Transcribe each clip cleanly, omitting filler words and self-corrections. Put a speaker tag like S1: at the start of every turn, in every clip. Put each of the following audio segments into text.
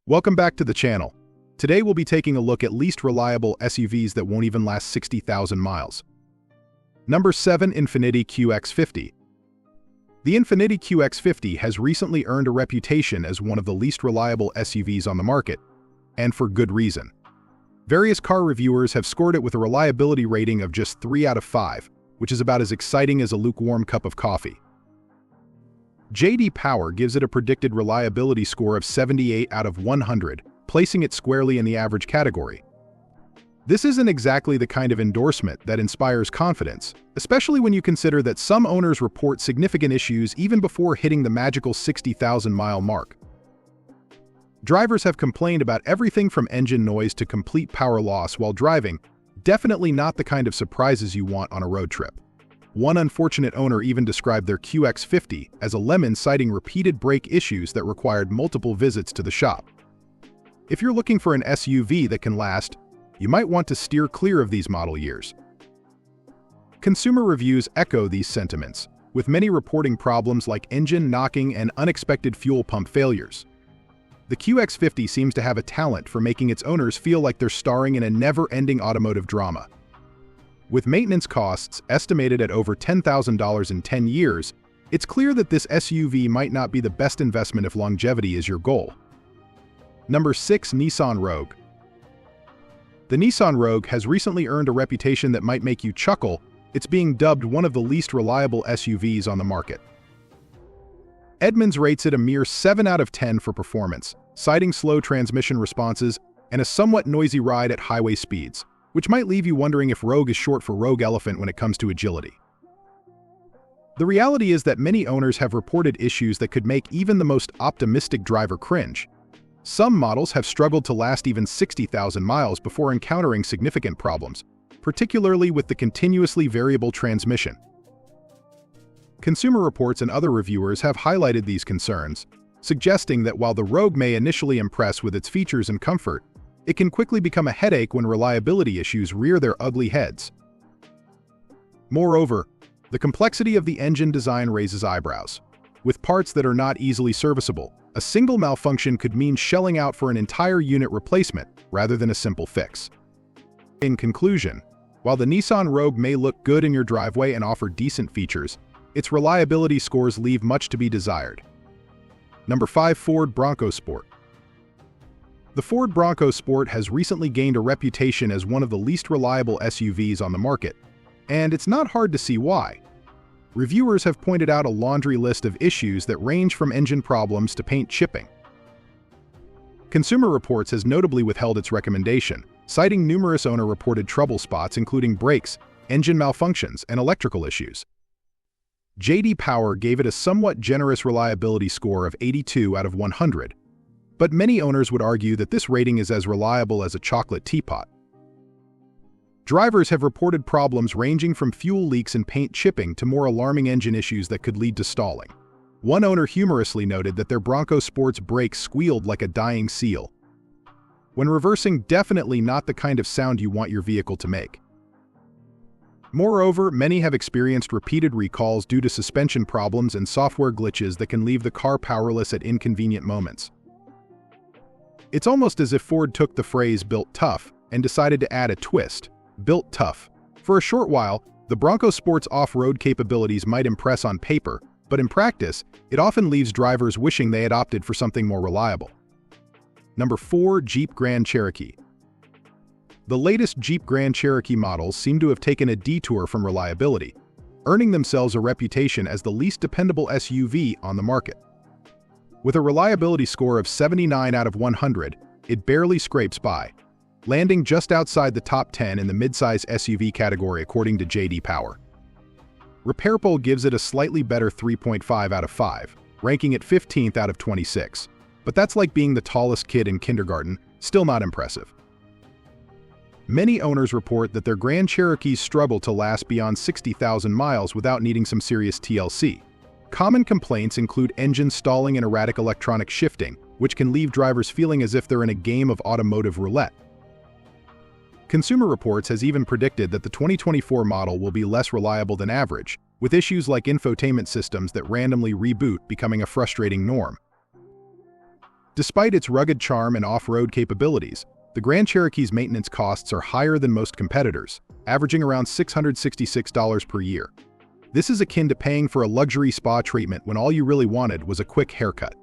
S1: Welcome back to the channel. Today we'll be taking a look at least reliable SUVs that won't even last 60,000 miles. Number 7. Infiniti QX50. The Infiniti QX50 has recently earned a reputation as one of the least reliable SUVs on the market, and for good reason. Various car reviewers have scored it with a reliability rating of just 3 out of 5, which is about as exciting as a lukewarm cup of coffee. J.D. Power gives it a predicted reliability score of 78 out of 100, placing it squarely in the average category. This isn't exactly the kind of endorsement that inspires confidence, especially when you consider that some owners report significant issues even before hitting the magical 60,000-mile mark. Drivers have complained about everything from engine noise to complete power loss while driving, definitely not the kind of surprises you want on a road trip. One unfortunate owner even described their QX50 as a lemon, citing repeated brake issues that required multiple visits to the shop. If you're looking for an SUV that can last, you might want to steer clear of these model years. Consumer reviews echo these sentiments, with many reporting problems like engine knocking and unexpected fuel pump failures. The QX50 seems to have a talent for making its owners feel like they're starring in a never-ending automotive drama. With maintenance costs estimated at over $10,000 in 10 years, it's clear that this SUV might not be the best investment if longevity is your goal. Number 6. Nissan Rogue. The Nissan Rogue has recently earned a reputation that might make you chuckle. It's being dubbed one of the least reliable SUVs on the market. Edmunds rates it a mere 7 out of 10 for performance, citing slow transmission responses and a somewhat noisy ride at highway speeds, which might leave you wondering if Rogue is short for Rogue Elephant when it comes to agility. The reality is that many owners have reported issues that could make even the most optimistic driver cringe. Some models have struggled to last even 60,000 miles before encountering significant problems, particularly with the continuously variable transmission. Consumer Reports and other reviewers have highlighted these concerns, suggesting that while the Rogue may initially impress with its features and comfort, it can quickly become a headache when reliability issues rear their ugly heads. Moreover, the complexity of the engine design raises eyebrows. With parts that are not easily serviceable, a single malfunction could mean shelling out for an entire unit replacement rather than a simple fix. In conclusion, while the Nissan Rogue may look good in your driveway and offer decent features, its reliability scores leave much to be desired. Number 5. Ford Bronco Sport. The Ford Bronco Sport has recently gained a reputation as one of the least reliable SUVs on the market, and it's not hard to see why. Reviewers have pointed out a laundry list of issues that range from engine problems to paint chipping. Consumer Reports has notably withheld its recommendation, citing numerous owner-reported trouble spots including brakes, engine malfunctions, and electrical issues. J.D. Power gave it a somewhat generous reliability score of 82 out of 100, but many owners would argue that this rating is as reliable as a chocolate teapot. Drivers have reported problems ranging from fuel leaks and paint chipping to more alarming engine issues that could lead to stalling. One owner humorously noted that their Bronco Sport's brakes squealed like a dying seal. When reversing, definitely not the kind of sound you want your vehicle to make. Moreover, many have experienced repeated recalls due to suspension problems and software glitches that can leave the car powerless at inconvenient moments. It's almost as if Ford took the phrase "built tough" and decided to add a twist: built tough. For a short while, the Bronco Sport's off-road capabilities might impress on paper, but in practice, it often leaves drivers wishing they had opted for something more reliable. Number 4. Jeep Grand Cherokee. The latest Jeep Grand Cherokee models seem to have taken a detour from reliability, earning themselves a reputation as the least dependable SUV on the market. With a reliability score of 79 out of 100, it barely scrapes by, landing just outside the top 10 in the midsize SUV category according to J.D. Power. RepairPole gives it a slightly better 3.5 out of 5, ranking it 15th out of 26. But that's like being the tallest kid in kindergarten, still not impressive. Many owners report that their Grand Cherokees struggle to last beyond 60,000 miles without needing some serious TLC. Common complaints include engine stalling and erratic electronic shifting, which can leave drivers feeling as if they're in a game of automotive roulette. Consumer Reports has even predicted that the 2024 model will be less reliable than average, with issues like infotainment systems that randomly reboot becoming a frustrating norm. Despite its rugged charm and off-road capabilities, the Grand Cherokee's maintenance costs are higher than most competitors, averaging around $666 per year. This is akin to paying for a luxury spa treatment when all you really wanted was a quick haircut.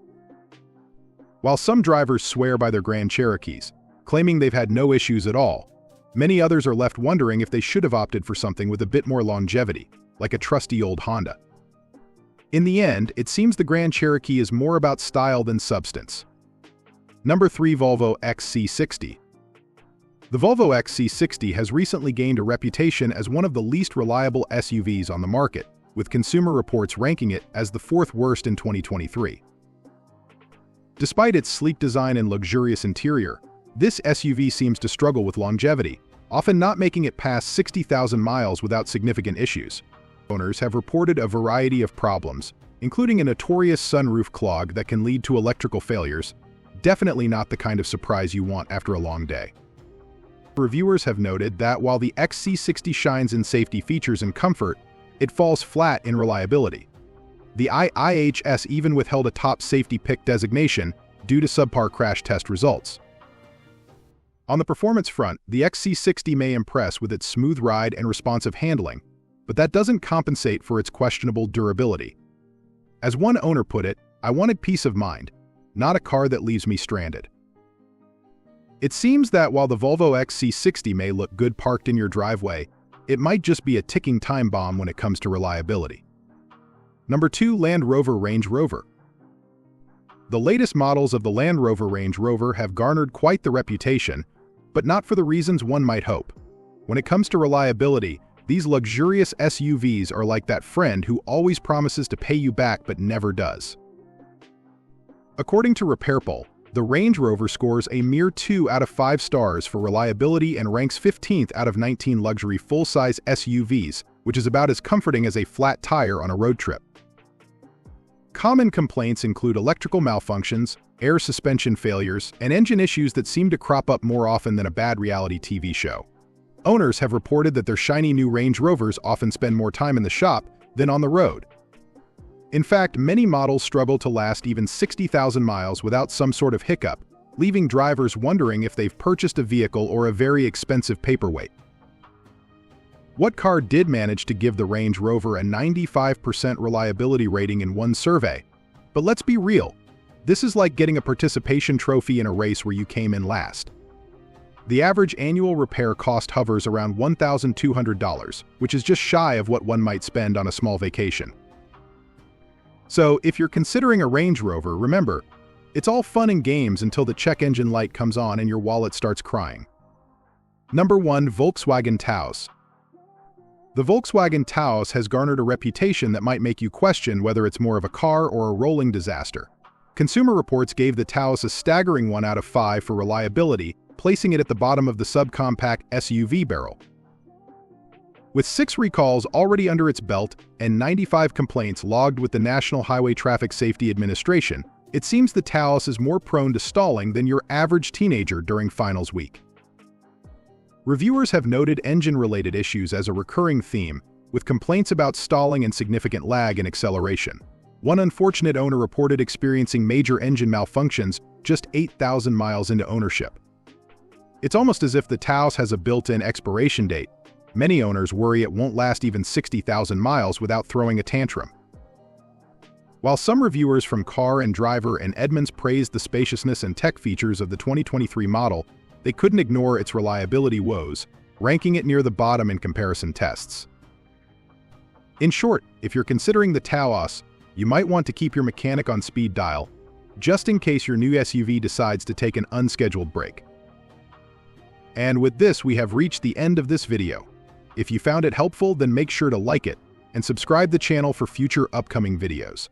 S1: While some drivers swear by their Grand Cherokees, claiming they've had no issues at all, many others are left wondering if they should have opted for something with a bit more longevity, like a trusty old Honda. In the end, it seems the Grand Cherokee is more about style than substance. Number 3. Volvo XC60. The Volvo XC60 has recently gained a reputation as one of the least reliable SUVs on the market, with Consumer Reports ranking it as the 4th worst in 2023. Despite its sleek design and luxurious interior, this SUV seems to struggle with longevity, often not making it past 60,000 miles without significant issues. Owners have reported a variety of problems, including a notorious sunroof clog that can lead to electrical failures, definitely not the kind of surprise you want after a long day. Reviewers have noted that while the XC60 shines in safety features and comfort, it falls flat in reliability. The IIHS even withheld a top safety pick designation due to subpar crash test results. On the performance front, the XC60 may impress with its smooth ride and responsive handling, but that doesn't compensate for its questionable durability. As one owner put it, "I wanted peace of mind, not a car that leaves me stranded." It seems that while the Volvo XC60 may look good parked in your driveway, it might just be a ticking time bomb when it comes to reliability. Number 2. Land Rover Range Rover. The latest models of the Land Rover Range Rover have garnered quite the reputation, but not for the reasons one might hope. When it comes to reliability, these luxurious SUVs are like that friend who always promises to pay you back but never does. According to RepairPol, the Range Rover scores a mere 2 out of 5 stars for reliability and ranks 15th out of 19 luxury full-size SUVs, which is about as comforting as a flat tire on a road trip. Common complaints include electrical malfunctions, air suspension failures, and engine issues that seem to crop up more often than a bad reality TV show. Owners have reported that their shiny new Range Rovers often spend more time in the shop than on the road. In fact, many models struggle to last even 60,000 miles without some sort of hiccup, leaving drivers wondering if they've purchased a vehicle or a very expensive paperweight. What car did manage to give the Range Rover a 95% reliability rating in one survey? But let's be real, this is like getting a participation trophy in a race where you came in last. The average annual repair cost hovers around $1,200, which is just shy of what one might spend on a small vacation. So, if you're considering a Range Rover, remember, it's all fun and games until the check engine light comes on and your wallet starts crying. Number 1. Volkswagen Taos. The Volkswagen Taos has garnered a reputation that might make you question whether it's more of a car or a rolling disaster. Consumer Reports gave the Taos a staggering 1 out of 5 for reliability, placing it at the bottom of the subcompact SUV barrel. With 6 recalls already under its belt and 95 complaints logged with the National Highway Traffic Safety Administration, it seems the Taos is more prone to stalling than your average teenager during finals week. Reviewers have noted engine-related issues as a recurring theme, with complaints about stalling and significant lag in acceleration. One unfortunate owner reported experiencing major engine malfunctions just 8,000 miles into ownership. It's almost as if the Taos has a built-in expiration date. Many owners worry it won't last even 60,000 miles without throwing a tantrum. While some reviewers from Car and Driver and Edmunds praised the spaciousness and tech features of the 2023 model, they couldn't ignore its reliability woes, ranking it near the bottom in comparison tests. In short, if you're considering the Taos, you might want to keep your mechanic on speed dial, just in case your new SUV decides to take an unscheduled break. And with this, we have reached the end of this video. If you found it helpful, then make sure to like it and subscribe the channel for future upcoming videos.